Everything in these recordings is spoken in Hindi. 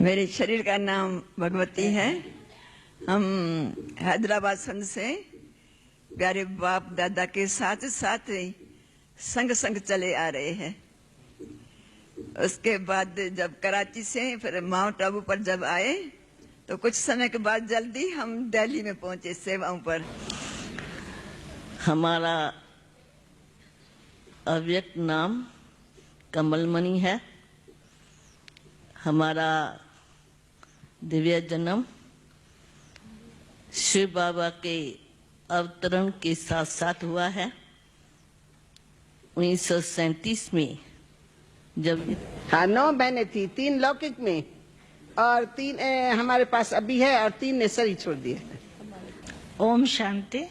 मेरे शरीर का नाम भगवती है। हम हैदराबाद संघ से प्यारे बाप दादा के साथ साथ संग संग चले आ रहे हैं। उसके बाद जब कराची से फिर माउंट आबू पर जब आए तो कुछ समय के बाद जल्दी हम दिल्ली में पहुंचे सेवाओं पर। हमारा अव्यक्त नाम कमलमणि है। हमारा दिव्य जन्म शिव बाबा के अवतरण के साथ साथ हुआ है। 1937 में जब 9 बहनें थी, 3 लौकिक में और 3 हमारे पास अभी है और 3 ने शरीर छोड़ दिए। ओम शांति।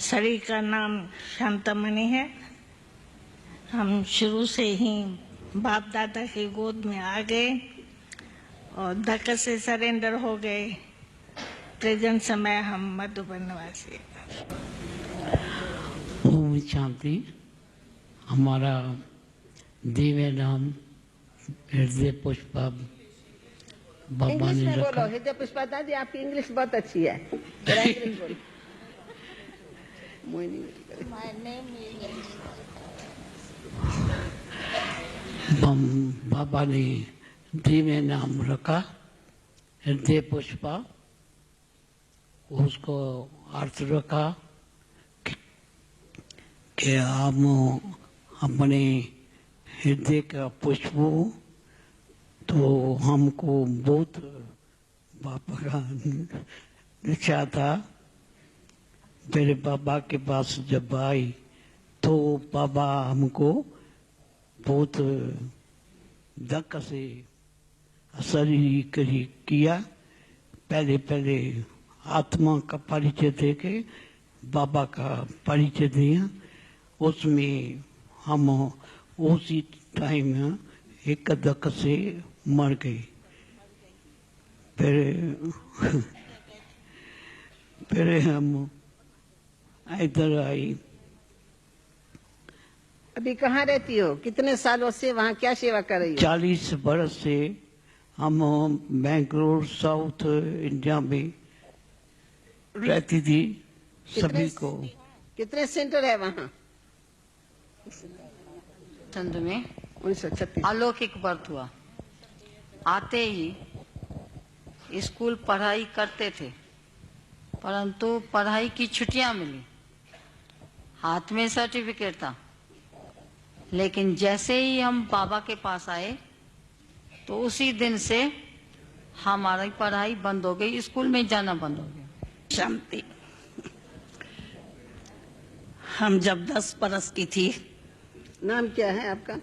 शरीर का नाम शांतमणि है। हम शुरू से ही बाप दादा की गोद में आ गए और धक्के से सरेंडर हो गए। प्रेजेंट समय हम मधुबन निवासी। ओम शांति। हमारा दिव्य नाम हृदय पुष्पा बाबा इंग्लिश ने में रखा। बोलो। हृदय पुष्पा दादी, आपकी इंग्लिश बहुत अच्छी है। जरा इंग्लिश बोलो। बाबा ने दिव्य नाम रखा हृदय पुष्पा। उसको अर्थ रखा कि हम अपने हृदय का पुष्प हो, तो हमको बहुत बाबा का निशा था। मेरे बाबा के पास जब आई तो बाबा हमको बहुत धक्का से असर किया। पहले आत्मा का परिचय देके बाबा का परिचय दिया। उसमें हम उसी टाइम एक धक्का से मर गए। फिर हम इधर आई। अभी कहाँ रहती हो? कितने सालों से वहाँ क्या सेवा कर रही हो? 40 बरस से हम बेंगलोर साउथ इंडिया में रहती थी। सभी को कितने सेंटर है वहाँ? चंद में 1936 अलौकिक बर्थ हुआ। आते ही स्कूल पढ़ाई करते थे, परंतु पढ़ाई की छुट्टियां मिली। हाथ में सर्टिफिकेट था, लेकिन जैसे ही हम बाबा के पास आए तो उसी दिन से हमारी पढ़ाई बंद हो गई, स्कूल में जाना बंद हो गया। शांति। हम जब 10 बरस की थी, नाम क्या है आपका?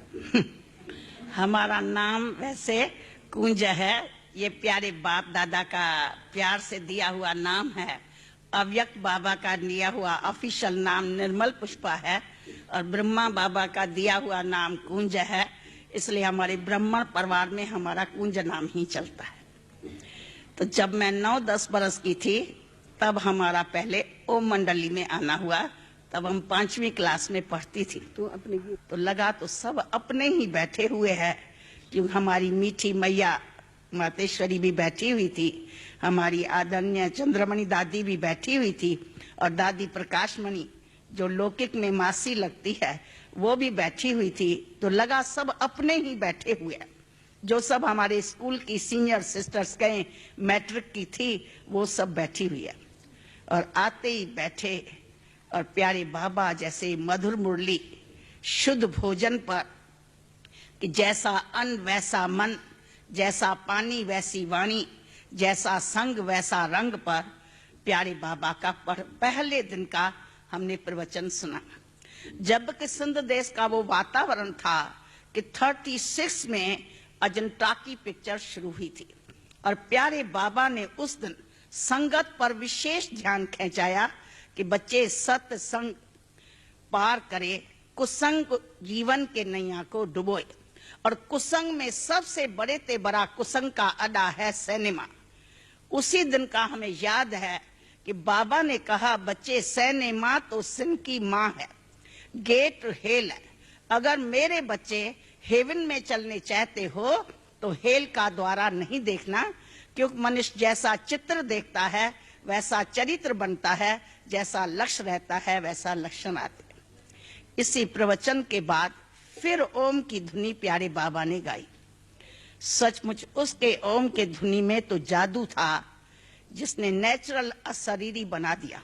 हमारा नाम वैसे कुंज है। ये प्यारे बाप दादा का प्यार से दिया हुआ नाम है। अव्यक्त बाबा का दिया हुआ ऑफिशियल नाम निर्मल पुष्पा है और ब्रह्मा बाबा का दिया हुआ नाम कुंज है। इसलिए हमारे ब्राह्मण परिवार में हमारा कुंज नाम ही चलता है। तो जब मैं 9-10 बरस की थी तब हमारा पहले ओम मंडली में आना हुआ। तब हम 5वीं क्लास में पढ़ती थी। तो लगा तो सब अपने ही बैठे हुए हैं, क्योंकि हमारी मीठी मैया मातेश्वरी भी बैठी हुई थी, हमारी आदरणीय चंद्रमणि दादी भी बैठी हुई थी और दादी प्रकाशमणि जो लौकिक में मासी लगती है वो भी बैठी हुई थी। तो लगा सब अपने ही बैठे हुए हैं। जो सब हमारे स्कूल की सीनियर सिस्टर्स कहें मैट्रिक की थी वो सब बैठी हुई है। और आते ही बैठे और प्यारे बाबा जैसे मधुर मुरली शुद्ध भोजन पर कि जैसा अन्न वैसा मन, जैसा पानी वैसी वाणी, जैसा संग वैसा रंग पर प्यारे बाबा का पहले दिन का हमने प्रवचन सुना। जबकि सिंध देश का वो वातावरण था कि 36 में अजंता की पिक्चर शुरू हुई थी और प्यारे बाबा ने उस दिन संगत पर विशेष ध्यान खिंचाया कि बच्चे सत्संग पार करे, कुसंग जीवन के नैया को डुबोए। और कुसंग में सबसे बड़े ते बड़ा कुसंग का अड्डा है सिनेमा। उसी दिन का हमें याद है कि बाबा ने कहा बच्चे सिनेमा तो सिन की माँ है, गेट हेल है। अगर मेरे बच्चे हेवन में चलने चाहते हो तो हेल का द्वारा नहीं देखना, क्योंकि मनुष्य जैसा चित्र देखता है वैसा चरित्र बनता है, जैसा लक्ष्य रहता है वैसा लक्षण आते हैं। इसी प्रवचन के बाद फिर ओम की धुनी प्यारे बाबा ने गाई। सचमुच उसके ओम के धुनी में तो जादू था जिसने नेचुरल अशरीरी बना दिया।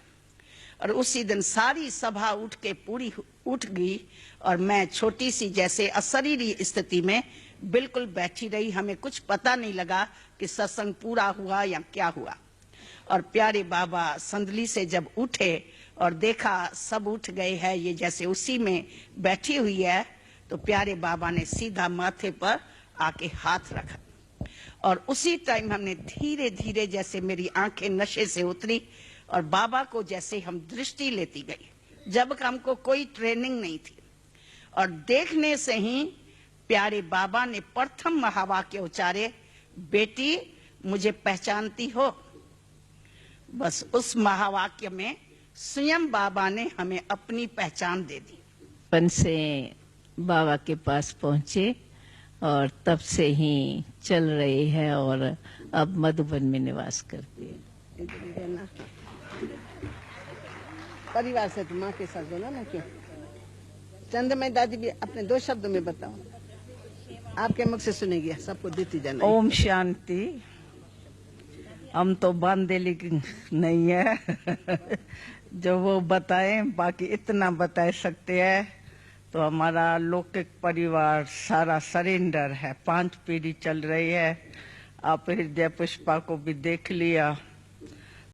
और उसी दिन सारी सभा उठ के पूरी उठ गई और मैं छोटी सी जैसे अशरीरी स्थिति में बिल्कुल बैठी रही। हमें कुछ पता नहीं लगा कि सत्संग पूरा हुआ या क्या हुआ। और प्यारे बाबा संदली से जब उठे और देखा सब उठ गए हैं, ये जैसे उसी में बैठी हुई है, तो प्यारे बाबा ने सीधा माथे पर आके हाथ रखा। और उसी टाइम हमने धीरे धीरे, जैसे मेरी आंखें नशे से उतरी और बाबा को जैसे हम दृष्टि लेती गई, जब हमको कोई ट्रेनिंग नहीं थी। और देखने से ही प्यारे बाबा ने प्रथम महावाक्य उच्चारे, बेटी मुझे पहचानती हो। बस उस महावाक्य में स्वयं बाबा ने हमें अपनी पहचान दे दी। बचपन से बाबा के पास पहुंचे और तब से ही चल रही है और अब मधुबन में निवास करती है। परिवार से तो माँ के साथ बोला ना, क्यों? चंद्रमय दादी भी अपने 2 शब्दों में बताओ, आपके मुख से सुनेगी, सबको देती जाना। ओम शांति। हम तो बांधेली नहीं है जो वो बताए, बाकी इतना बता सकते हैं। तो हमारा लौकिक परिवार सारा सरेंडर है, 5 पीढ़ी चल रही है। आप हृदय पुष्पा को भी देख लिया।